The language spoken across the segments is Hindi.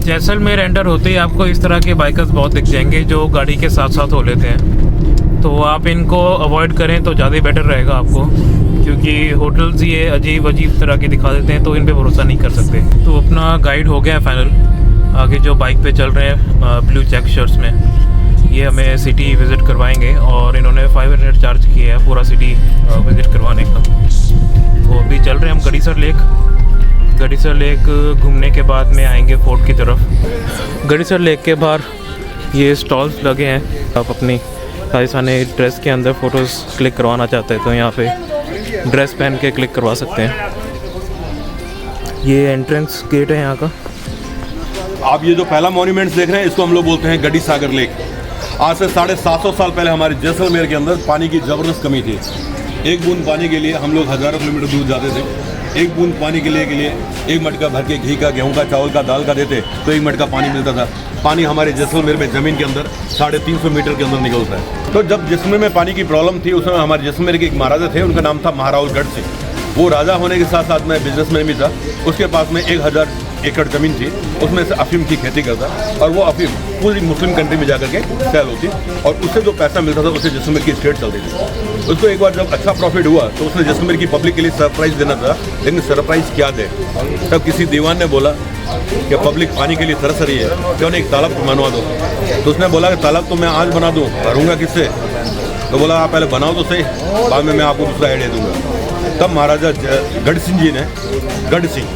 जैसलमेर एंटर होते ही आपको इस तरह के बाइकर्स बहुत दिख जाएंगे जो गाड़ी के साथ साथ हो लेते हैं, तो आप इनको अवॉइड करें तो ज़्यादा बेटर रहेगा आपको, क्योंकि होटल्स ये अजीब अजीब तरह के दिखा देते हैं तो इन पे भरोसा नहीं कर सकते। तो अपना गाइड हो गया है फाइनल। आगे जो बाइक पे चल रहे हैं ब्लू चेक शर्ट्स में, ये हमें सिटी विज़िट करवाएंगे और इन्होंने 500 चार्ज किया है पूरा सिटी विज़िट करवाने का। तो अभी चल रहे हैं हम गड़ीसर लेक घूमने के बाद में आएंगे फोर्ट की तरफ। गड़ीसर लेक के बाहर ये स्टॉल्स लगे हैं, आप अपनी राजस्थानी ड्रेस के अंदर फ़ोटोज़ क्लिक करवाना चाहते हैं तो यहाँ पे ड्रेस पहन के क्लिक करवा सकते हैं। ये एंट्रेंस गेट है यहाँ का। आप ये जो पहला मॉन्यूमेंट्स देख रहे हैं इसको हम लोग बोलते हैं गड्डी सागर लेक। आज से 750 साल पहले हमारे जैसलमेर के अंदर पानी की ज़बरदस्त कमी थी। एक बूंद पानी के लिए हम लोग हज़ारों किलोमीटर दूर जाते थे। एक बूंद पानी के लिए एक मटका भर के घी का, गेहूं का, चावल का, दाल का देते तो एक मटका पानी मिलता था। पानी हमारे जैसलमेर में ज़मीन के अंदर 350 मीटर के अंदर निकलता है। तो जब जैसलमेर में पानी की प्रॉब्लम थी उस समय हमारे जैसलमेर के एक महाराजा थे, उनका नाम था महाराज गढ़ सिंह। वो राजा होने के साथ साथ में बिजनेसमैन भी था। उसके पास में 1000 एकड़ ज़मीन थी, उसमें से अफीम की खेती करता और वो अफीम पूरी मुस्लिम कंट्री में जाकर के सेल होती और उससे जो पैसा मिलता था उससे जैसलमेर की स्टेट चलती थी। उसको एक बार जब अच्छा प्रॉफिट हुआ तो उसने जैसलमेर की पब्लिक के लिए सरप्राइज़ देना था, लेकिन सरप्राइज़ क्या दे। तब किसी दीवान ने बोला कि पब्लिक पानी के लिए तरस रही है, क्यों नहीं एक तालाब बनवा दो। तो उसने बोला कि तालाब तो मैं आज बना दूँ, भरूँगा किससे। तो बोला आप पहले बनाओ तो सही, बाद में मैं आपको दूसरा आइडिया दूँगा। तब महाराजा गढ़ सिंह जी ने, गढ़ सिंह,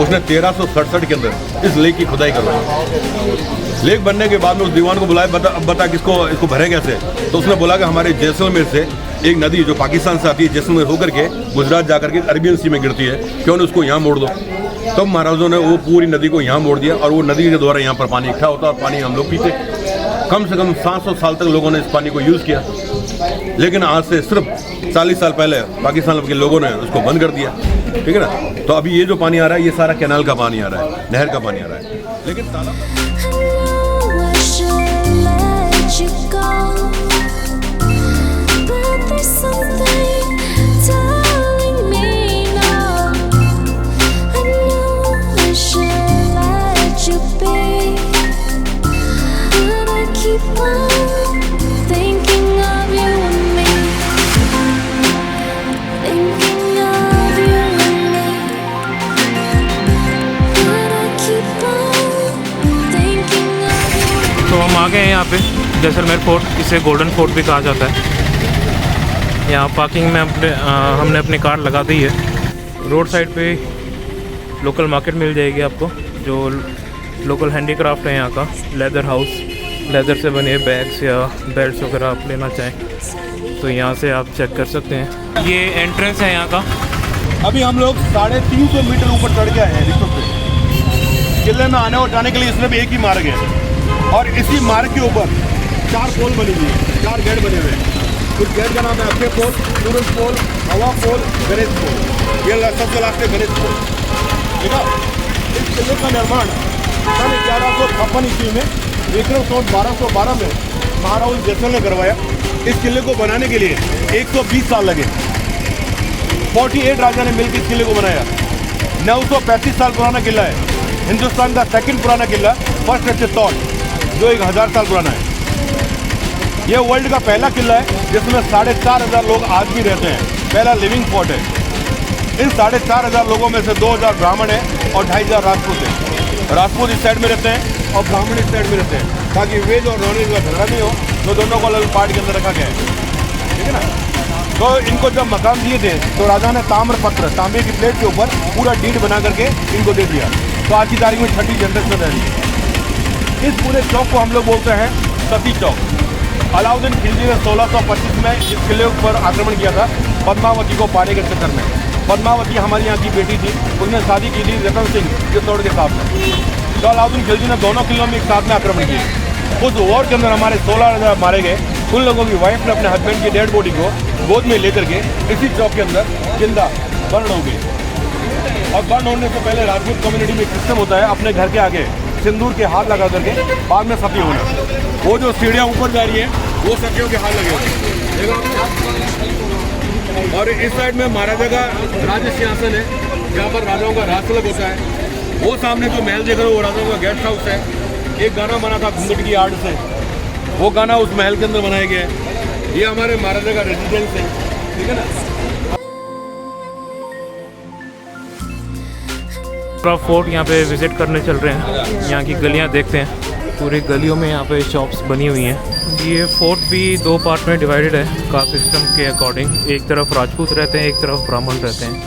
उसने 1367 के अंदर इस लेक की खुदाई करवाई। लेक बनने के बाद में उस दीवान को बुलाया, बता इसको भरे कैसे। तो उसने बोला कि हमारे जैसलमेर से एक नदी जो पाकिस्तान से आती है जैसलमेर होकर के गुजरात जाकर के अरबियन सी में गिरती है, क्यों नहीं उसको यहाँ मोड़ दो। तब महाराजों ने वो पूरी नदी को यहाँ मोड़ दिया और वो नदी के द्वारा यहाँ पर पानी इकट्ठा होता और पानी हम लोग पीते। कम से कम 700 साल तक लोगों ने इस पानी को यूज़ किया, लेकिन आज से सिर्फ 40 साल पहले पाकिस्तान के लोगों ने उसको बंद कर दिया। ठीक है ना। तो अभी ये जो पानी आ रहा है ये सारा कैनाल का पानी आ रहा है, नहर का पानी आ रहा है, लेकिन तो हम आ गए हैं यहाँ पे जैसलमेर फोर्ट, इसे गोल्डन फोर्ट भी कहा जाता है। यहाँ पार्किंग में हमने अपनी कार लगा दी है। रोड साइड पे लोकल मार्केट मिल जाएगी आपको, जो लोकल हैंडीक्राफ्ट है यहाँ का। लेदर हाउस, लेदर से बने बैग्स या बेल्ट्स वगैरह आप लेना चाहें तो यहाँ से आप चेक कर सकते हैं। ये एंट्रेंस है यहाँ का। अभी हम लोग 350 मीटर ऊपर चढ़ गए हैं रिक्शों पे। किले में आने और जाने के लिए इसमें भी एक ही मार्ग है और इसी मार्ग के ऊपर 4 पोल बनी हुई है, 4 गेट बने हुए हैं। उस गेट का नाम है अक्षय पोल, सूरज पोल, हवा पोल, गणेश पोल। ये सबसे लास्ट है गणेश पोल। ठीक है। इस किले का निर्माण सन 1156 ईस्वी में विक्रम संवत 1212 में महाराज जैसल ने करवाया। इस किले को बनाने के लिए 120 साल लगे। 48 राजा ने मिलकर इस किले को बनाया। 935 साल पुराना किला है। हिंदुस्तान का सेकंड पुराना किला, फर्स्ट है चित्तौड़ जो 1000 साल पुराना है। यह वर्ल्ड का पहला किला है जिसमें 4500 लोग आज भी रहते हैं। पहला लिविंग फोर्ट है। इन 4500 लोगों में से 2000 ब्राह्मण है और 2500 राजपूत है। राजपूत इस साइड में रहते हैं और ब्राह्मण इस साइड में रहते हैं, ताकि वेज और नॉन वेज का झगड़ा नहीं हो, तो दोनों को अलग पार्ट के अंदर रखा गया है। ठीक है ना। तो इनको जब मकान दिए थे तो राजा ने ताम्रपत्र, तांबे की प्लेट के ऊपर पूरा डीड बना करके इनको दे दिया। तो आज की तारीख में 6ठी जनरेशन रह रही है। इस पूरे चौक को हम लोग बोलते हैं सती चौक। अलाउद्दीन खिलजी ने 1625 में इस किले पर आक्रमण किया था पद्मावती को पाने के चक्कर में। पद्मावती हमारी यहाँ की बेटी थी, उसने शादी की थी रतन सिंह चित्तौड़ के साथ में। तो अलाउद्दीन खिलजी ने दोनों किलों में एक साथ में आक्रमण किए। उस वॉर के अंदर हमारे 16 मारे गए। उन लोगों की वाइफ ने अपने हस्बैंड की डेड बॉडी को गोद में लेकर के इसी चौक के अंदर जिंदा बर्न हो गई। और बर्न होने से पहले राजपूत कम्युनिटी में एक सिस्टम होता है, अपने घर के आगे सिंदूर के हाथ लगा करके बाद में सती होना। वो जो सीढ़ियाँ ऊपर जा रही है वो सतियों के हाथ लगे होते हैं। और इस साइड में महाराजा का राज सिंहासन है, जहाँ पर राजाओं का राज तिलक होता है। वो सामने जो महल देख रहे हो वो राजा का गेस्ट हाउस है। एक गाना बना था घूंघट की आड़ से, वो गाना उस महल के अंदर बनाया गया है। ये हमारे महाराजा का रेजिडेंस है, ठीक है ना। आप फोर्ट यहाँ पे विज़िट करने चल रहे हैं। यहाँ की गलियाँ देखते हैं, पूरी गलियों में यहाँ पे शॉप्स बनी हुई हैं। ये फोर्ट भी 2 पार्ट में डिवाइडेड है कास्ट सिस्टम के अकॉर्डिंग। एक तरफ राजपूत रहते हैं, एक तरफ ब्राह्मण रहते हैं।